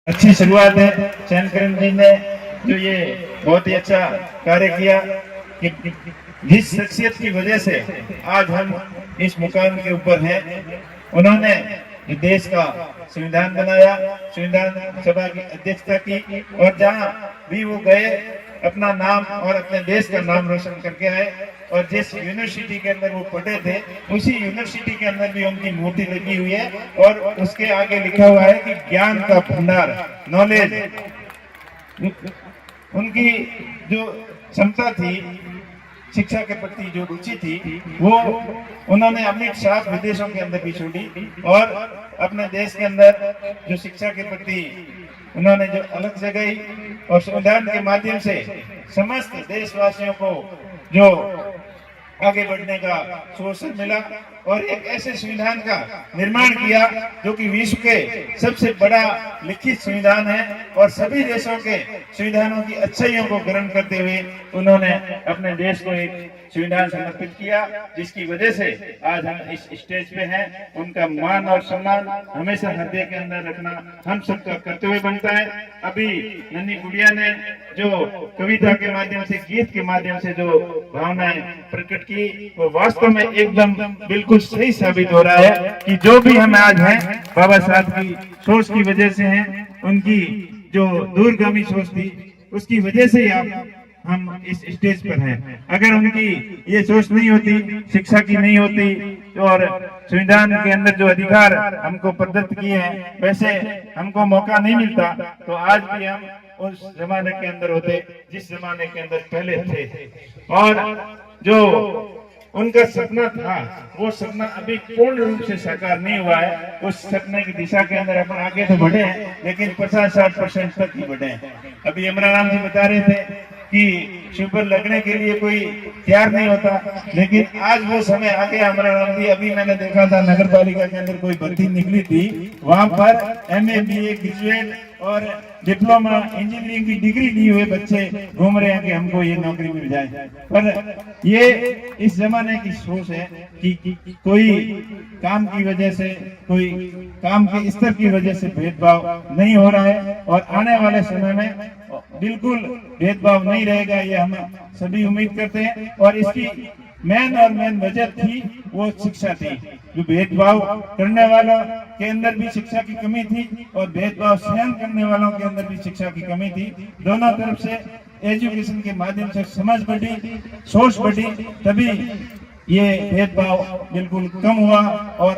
अच्छी शुरुआत है। चैनकरण जी ने जो ये बहुत ही अच्छा कार्य किया कि जिस शख्सियत की वजह से आज हम इस मुकाम के ऊपर हैं, उन्होंने देश का संविधान बनाया, संविधान सभा की अध्यक्षता की और जहां भी वो गए अपना नाम और अपने देश का नाम रोशन करके आए। और जिस यूनिवर्सिटी के अंदर वो पढ़े थे, उसी यूनिवर्सिटी के अंदर भी उनकी मूर्ति लगी हुई है और उसके आगे लिखा हुआ है कि ज्ञान का भंडार, नॉलेज। उनकी जो क्षमता थी, शिक्षा के प्रति जो रुचि थी, वो उन्होंने अपनी साथ विदेशों के अंदर भी छोड़ी और अपने देश के अंदर जो शिक्षा के प्रति उन्होंने जो अलग जगाई और संविधान के माध्यम से समस्त देशवासियों को जो आगे बढ़ने का अवसर मिला और एक ऐसे संविधान का निर्माण किया जो कि विश्व के सबसे बड़ा लिखित संविधान है और सभी देशों के संविधानों की अच्छाइयों को ग्रहण करते हुए उन्होंने अपने देश को एक संविधान समर्पित किया, जिसकी वजह से आज हम इस स्टेज पे हैं। उनका मान और सम्मान हमेशा हृदय के अंदर रखना हम सबका कर्तव्य बनता है। अभी नन्ही गुड़िया ने जो कविता के माध्यम से, गीत के माध्यम से जो भावनाएं प्रकट की, वो वास्तव में एकदम बिल्कुल सही साबित हो रहा है कि जो भी हम आज हैं बाबा साहब की सोच की वजह से हैं। उनकी जो दूरगामी सोच थी उसकी वजह से ही हम इस स्टेज पर हैं। अगर उनकी ये सोच नहीं होती, शिक्षा की नहीं होती और संविधान के अंदर जो अधिकार हमको प्रदत्त किए हैं वैसे हमको मौका नहीं मिलता, तो आज भी हम उस जमाने के अंदर होते जिस जमाने के अंदर पहले थे। और जो उनका सपना था, वो सपना अभी पूर्ण रूप से साकार नहीं हुआ है। उस सपने की दिशा के अंदर अपन आगे तो बढ़े हैं, लेकिन 50-60% तक ही बढ़े हैं। अभी अमराराम जी बता रहे थे कि शिव पर लगने के लिए कोई तैयार नहीं होता, लेकिन आज वो समय आ गया अमराराम जी। अभी मैंने देखा था नगर पालिका के अंदर कोई भर्ती निकली थी, वहां पर MA BA ग्रेजुएट और डिप्लोमा इंजीनियरिंग की डिग्री लिए हुए बच्चे घूम रहे हैं कि हमको ये नौकरी मिल जाए। पर ये इस जमाने की सोच है कि कोई काम की वजह से, कोई काम के स्तर की वजह से भेदभाव नहीं हो रहा है और आने वाले समय में बिल्कुल भेदभाव नहीं रहेगा, ये हम सभी उम्मीद करते हैं। और इसकी मेन वजह थी वो शिक्षा थी। जो भेदभाव करने वालों के अंदर भी शिक्षा की कमी थी और भेदभाव सहन करने वालों के अंदर भी शिक्षा की कमी थी। दोनों तरफ से एजुकेशन के माध्यम से समझ बढ़ी, सोच बढ़ी, तभी ये भेदभाव बिल्कुल कम हुआ और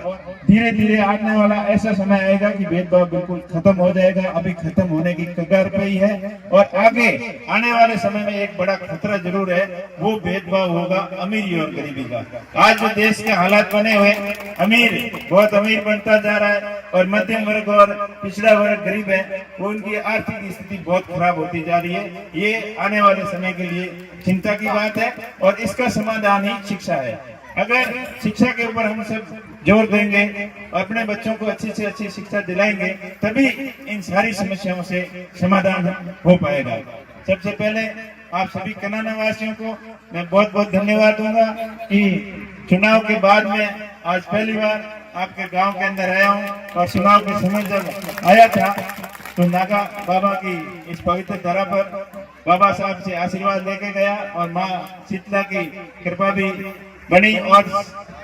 धीरे धीरे आने वाला ऐसा समय आएगा कि भेदभाव बिल्कुल खत्म हो जाएगा। अभी खत्म होने की कगार पे ही है और आगे आने वाले समय में एक बड़ा खतरा जरूर है, वो भेदभाव होगा अमीरी और गरीबी का। आज जो देश के हालात बने हुए, अमीर बहुत अमीर बनता जा रहा है और मध्यम वर्ग और पिछड़ा वर्ग गरीब है, वो उनकी आर्थिक स्थिति बहुत खराब होती जा रही है। ये आने वाले समय के लिए चिंता की बात है और इसका समाधान ही शिक्षा है। अगर शिक्षा के ऊपर हम सब जोर देंगे, अपने बच्चों को अच्छी से अच्छी शिक्षा दिलाएंगे, तभी इन सारी समस्याओं से समाधान हो पाएगा। सबसे पहले आप सभी कनाना वासियों को मैं बहुत बहुत धन्यवाद दूंगा कि चुनाव के बाद में आज पहली बार आपके गांव के अंदर आया हूं और चुनाव के समय जब आया था तो नागा बाबा की इस पवित्र धरा पर बाबा साहब से आशीर्वाद लेके गया और माँ शीतला की कृपा भी बनी और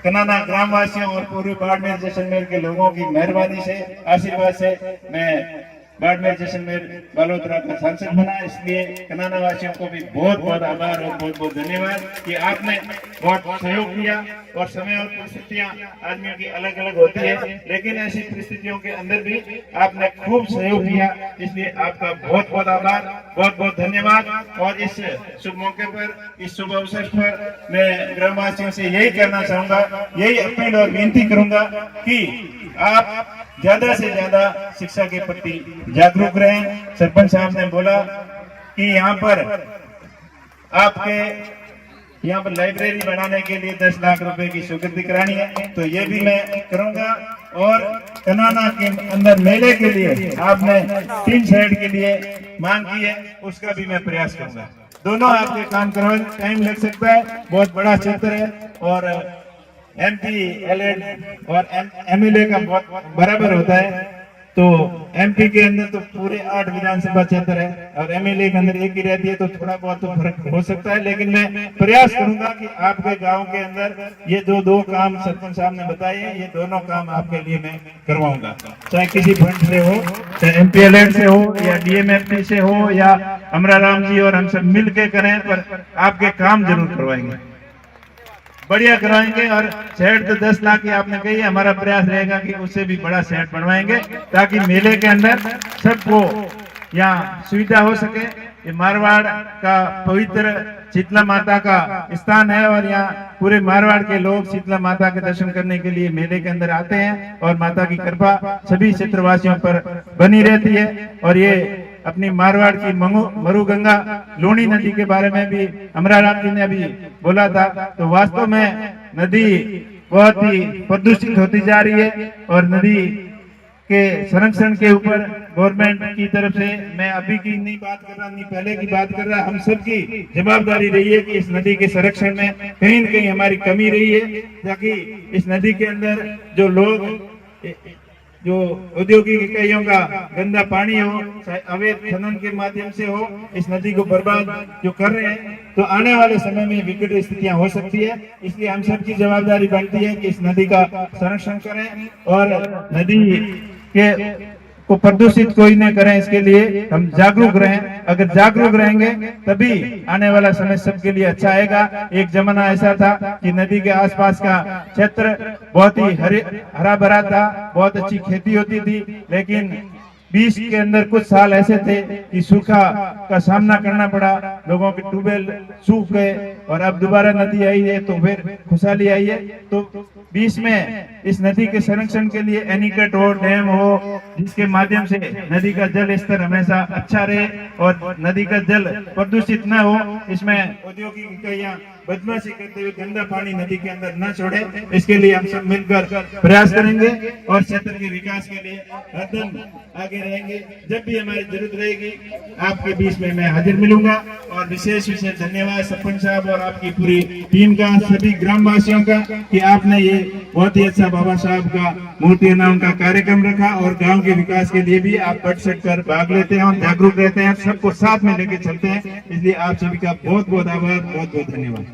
कनाना ग्रामवासियों और पूर्वी बाड़मेर जैसलमेर के लोगों की मेहरबानी से, आशीर्वाद से मैं बाड़मेर जैसलमेर बालोतरा का सांसद बना। इसलिए कनाना वासियों को भी बहुत बहुत आभार और बहुत बहुत धन्यवाद कि आपने बहुत सहयोग किया। और समय और परिस्थितियां आदमियों की अलग अलग होती है, लेकिन ऐसी परिस्थितियों के अंदर भी आपने खूब सहयोग किया, इसलिए आपका बहुत बहुत आभार, बहुत बहुत धन्यवाद। और इस शुभ मौके पर, इस शुभ अवसर पर मैं ग्रामवासियों से यही कहना चाहूंगा, यही अपील और विनती करूंगा कि आप ज्यादा से ज्यादा शिक्षा के प्रति जागरूक रहें। सरपंच साहब ने बोला कि यहाँ पर लाइब्रेरी बनाने के लिए 10 लाख रुपए की स्वीकृति करानी है, तो ये भी मैं करूंगा। और कनाना के अंदर मेले के लिए आपने 3 साइड के लिए मांग की है, उसका भी मैं प्रयास करूंगा। दोनों आपके काम करवाने टाइम लग सकता है, बहुत बड़ा क्षेत्र है और MP LAD और MLA का बहुत बराबर होता है। तो एमपी के अंदर तो पूरे 8 विधानसभा क्षेत्र है और एमएलए के अंदर एक ही रहती है, तो थोड़ा बहुत तो फर्क हो सकता है, लेकिन मैं प्रयास करूंगा कि आपके गांव के अंदर ये जो 2 काम सरपंच साहब ने बताए हैं, ये दोनों काम आपके लिए मैं करवाऊंगा, चाहे किसी फंड से हो, चाहे एमपी अलर्ट से हो या डीएमएफटी से हो या अमराराम जी और हम सब मिल के करें, पर आपके काम जरूर करवाएंगे, बढ़िया कराएंगे। और शहर तो 10 लाख की आपने कही, हमारा प्रयास रहेगा कि उससे भी बड़ा शहर बनवाएंगे, ताकि मेले के अंदर सबको यहाँ सुविधा हो सके। ये मारवाड़ का पवित्र शीतला माता का स्थान है और यहाँ पूरे मारवाड़ के लोग शीतला माता के दर्शन करने के लिए मेले के अंदर आते हैं और माता की कृपा सभी क्षेत्रवासियों पर बनी रहती है। और ये अपनी मारवाड़ की मरुगंगा लूणी नदी के बारे में भी अमराराम जी ने अभी बोला था, तो वास्तव में नदी बहुत ही प्रदूषित होती जा रही है और नदी के संरक्षण के ऊपर गवर्नमेंट की तरफ से, मैं अभी की नहीं बात कर रहा, नहीं पहले की बात कर रहा, हम सबकी जवाबदारी रही है कि इस नदी के संरक्षण में कहीं न कहीं हमारी कमी रही है, ताकि इस नदी के अंदर जो लोग, जो औद्योगिक इकाइयों का गंदा पानी हो, चाहे अवैध खनन के माध्यम से हो, इस नदी को बर्बाद जो कर रहे हैं, तो आने वाले समय में विकट स्थितियां हो सकती है। इसलिए हम सबकी जवाबदारी बनती है कि इस नदी का संरक्षण करें और नदी के को प्रदूषित कोई न करें, इसके लिए हम जागरूक रहें। अगर जागरूक रहेंगे तभी आने वाला समय सबके लिए अच्छा आएगा। एक जमाना ऐसा था कि नदी के आसपास का क्षेत्र बहुत ही हरा भरा था, बहुत अच्छी खेती होती थी, लेकिन 20 के अंदर कुछ साल ऐसे थे कि सूखा का सामना करना पड़ा, लोगों के ट्यूबवेल सूख गए और अब दोबारा नदी आई है तो फिर खुशहाली आई है। तो 20 में इस नदी के संरक्षण के लिए एनीकट हो, डैम हो, जिसके माध्यम से नदी का जल स्तर हमेशा अच्छा रहे और नदी का जल प्रदूषित न हो, इसमें औद्योगिक इकाइयां बदमाशी करते हुए गंदा पानी नदी के अंदर न छोड़े, इसके लिए हम सब मिलकर प्रयास करेंगे और क्षेत्र के विकास के लिए हरदम आगे रहेंगे। जब भी हमारी जरूरत रहेगी आपके बीच में मैं हाजिर मिलूंगा। और विशेष धन्यवाद सरपंच साहब और आपकी पूरी टीम का, सभी ग्रामवासियों का, कि आपने ये बहुत ही अच्छा बाबा साहब का मूर्ति अनावरण का कार्यक्रम रखा और गाँव के विकास के लिए भी आप बढ़ चढ़ कर भाग लेते हैं और जागरूक रहते हैं, सबको साथ में लेके चलते हैं। इसलिए आप सभी का बहुत बहुत आभार, बहुत बहुत धन्यवाद।